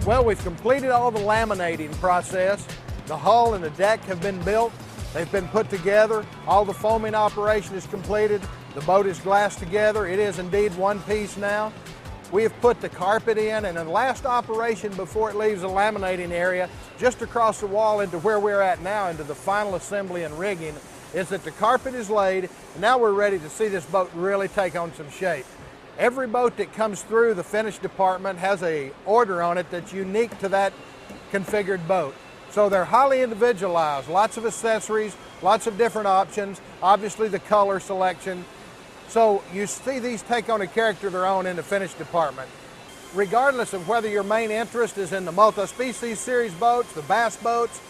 Well, we've completed all the laminating process. The hull and the deck have been built. They've been put together. All the foaming operation is completed. The boat is glassed together. It is indeed one piece now. We have put the carpet in, and the last operation before it leaves the laminating area, just across the wall into where we're at now, into the final assembly and rigging, is that the carpet is laid, and now we're ready to see this boat really take on some shape. Every boat that comes through the finish department has an order on it that's unique to that configured boat. So they're highly individualized, lots of accessories, lots of different options, obviously the color selection. So you see these take on a character of their own in the finish department. Regardless of whether your main interest is in the multi-species series boats, the bass boats,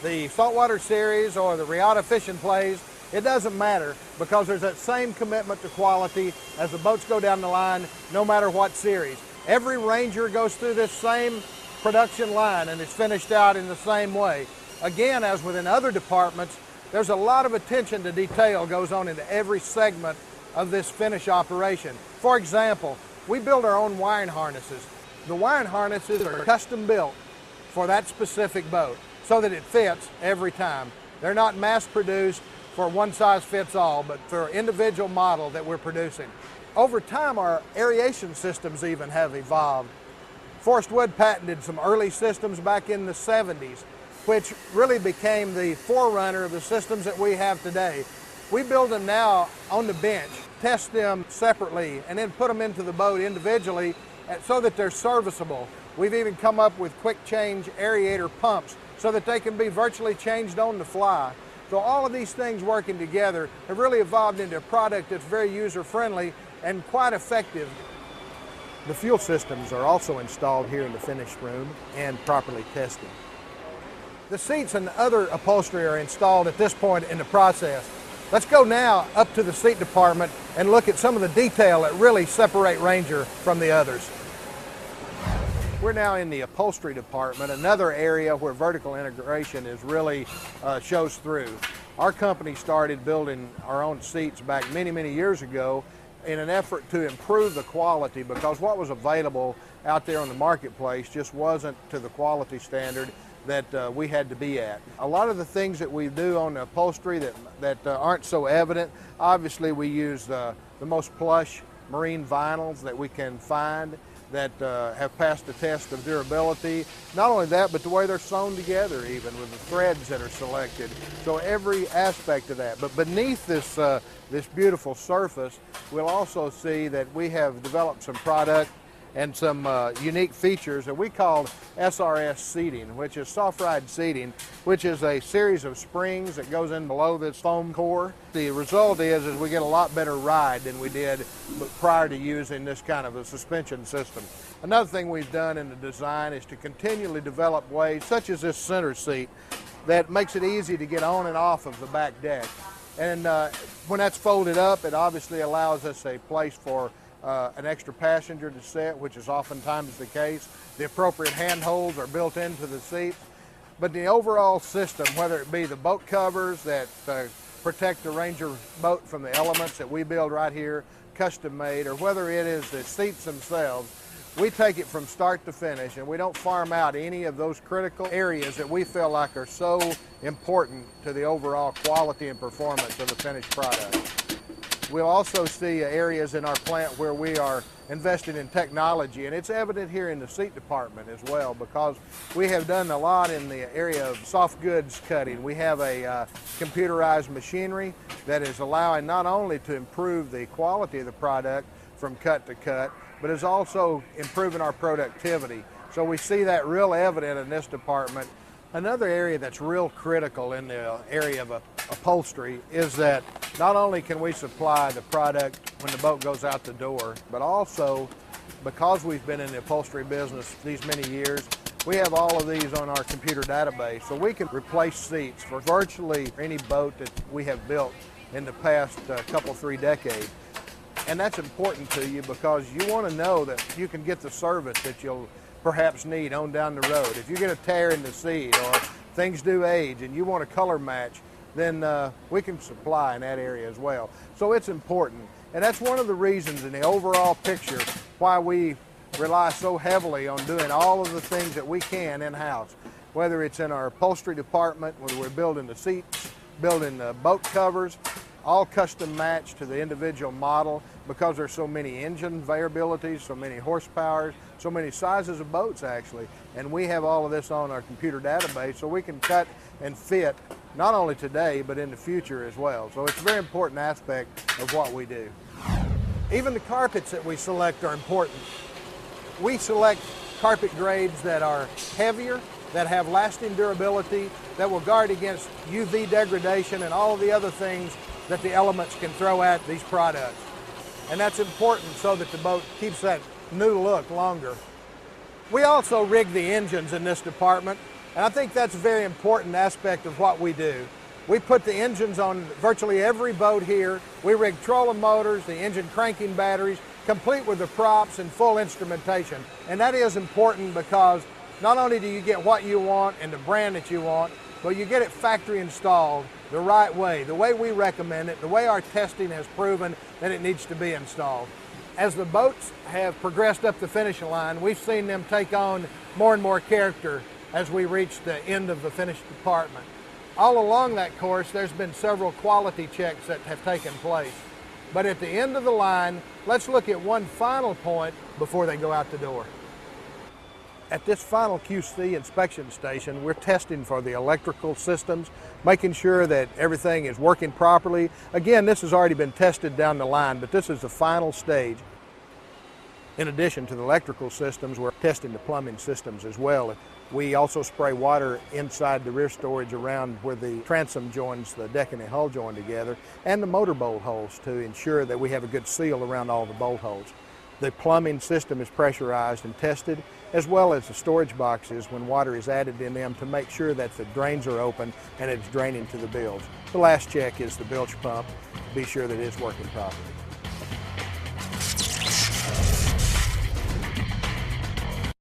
the saltwater series, or the regatta fishing plays, it doesn't matter, because there's that same commitment to quality as the boats go down the line, no matter what series. Every Ranger goes through this same production line and is finished out in the same way. Again, as within other departments, there's a lot of attention to detail goes on into every segment of this finish operation. For example, we build our own wiring harnesses. The wiring harnesses are custom built for that specific boat so that it fits every time. They're not mass produced for one size fits all, but for individual model that we're producing. Over time, our aeration systems even have evolved. Forrest Wood patented some early systems back in the 70s, which really became the forerunner of the systems that we have today. We build them now on the bench, test them separately, and then put them into the boat individually so that they're serviceable. We've even come up with quick change aerator pumps so that they can be virtually changed on the fly. So all of these things working together have really evolved into a product that's very user-friendly and quite effective. The fuel systems are also installed here in the finish room and properly tested. The seats and other upholstery are installed at this point in the process. Let's go now up to the seat department and look at some of the detail that really separate Ranger from the others. We're now in the upholstery department, another area where vertical integration is really shows through. Our company started building our own seats back many, many years ago in an effort to improve the quality, because what was available out there on the marketplace just wasn't to the quality standard that we had to be at. A lot of the things that we do on the upholstery that aren't so evident, obviously we use the most plush marine vinyls that we can find that have passed the test of durability. Not only that, but the way they're sewn together, even with the threads that are selected. So every aspect of that. But beneath this, this beautiful surface, we'll also see that we have developed some product and some unique features that we call SRS seating, which is soft ride seating, which is a series of springs that goes in below this foam core. The result is we get a lot better ride than we did prior to using this kind of a suspension system. Another thing we've done in the design is to continually develop ways, such as this center seat, that makes it easy to get on and off of the back deck. And when that's folded up, it obviously allows us a place for an extra passenger to sit, which is oftentimes the case. The appropriate handholds are built into the seats. But the overall system, whether it be the boat covers that protect the Ranger boat from the elements that we build right here, custom made, or whether it is the seats themselves, we take it from start to finish, and we don't farm out any of those critical areas that we feel like are so important to the overall quality and performance of the finished product. We'll also see areas in our plant where we are invested in technology, and it's evident here in the seat department as well, because we have done a lot in the area of soft goods cutting. We have a computerized machinery that is allowing not only to improve the quality of the product from cut to cut, but is also improving our productivity. So we see that real evident in this department. Another area that's real critical in the area of upholstery is that not only can we supply the product when the boat goes out the door, but also because we've been in the upholstery business these many years, we have all of these on our computer database. So we can replace seats for virtually any boat that we have built in the past couple, 3 decades. And that's important to you because you want to know that you can get the service that you'll perhaps need on down the road. If you get a tear in the seat or things do age and you want a color match, then we can supply in that area as well. So it's important. And that's one of the reasons in the overall picture why we rely so heavily on doing all of the things that we can in-house, whether it's in our upholstery department, whether we're building the seats, building the boat covers, all custom matched to the individual model because there's so many engine variabilities, so many horsepower, so many sizes of boats actually. And we have all of this on our computer database so we can cut and fit not only today but in the future as well. So it's a very important aspect of what we do. Even the carpets that we select are important. We select carpet grades that are heavier, that have lasting durability, that will guard against UV degradation and all of the other things that the elements can throw at these products. And that's important so that the boat keeps that new look longer. We also rig the engines in this department, and I think that's a very important aspect of what we do. We put the engines on virtually every boat here. We rig trolling motors, the engine cranking batteries, complete with the props and full instrumentation. And that is important because not only do you get what you want and the brand that you want, but you get it factory installed the right way, the way we recommend it, the way our testing has proven that it needs to be installed. As the boats have progressed up the finishing line, we've seen them take on more and more character as we reach the end of the finished department. All along that course, there's been several quality checks that have taken place. But at the end of the line, let's look at one final point before they go out the door. At this final QC inspection station, we're testing for the electrical systems, making sure that everything is working properly. Again, this has already been tested down the line, but this is the final stage. In addition to the electrical systems, we're testing the plumbing systems as well. We also spray water inside the rear storage around where the transom joins the deck and the hull join together, and the motor bolt holes to ensure that we have a good seal around all the bolt holes. The plumbing system is pressurized and tested, as well as the storage boxes when water is added in them to make sure that the drains are open and it's draining to the bilge. The last check is the bilge pump to be sure that it's working properly.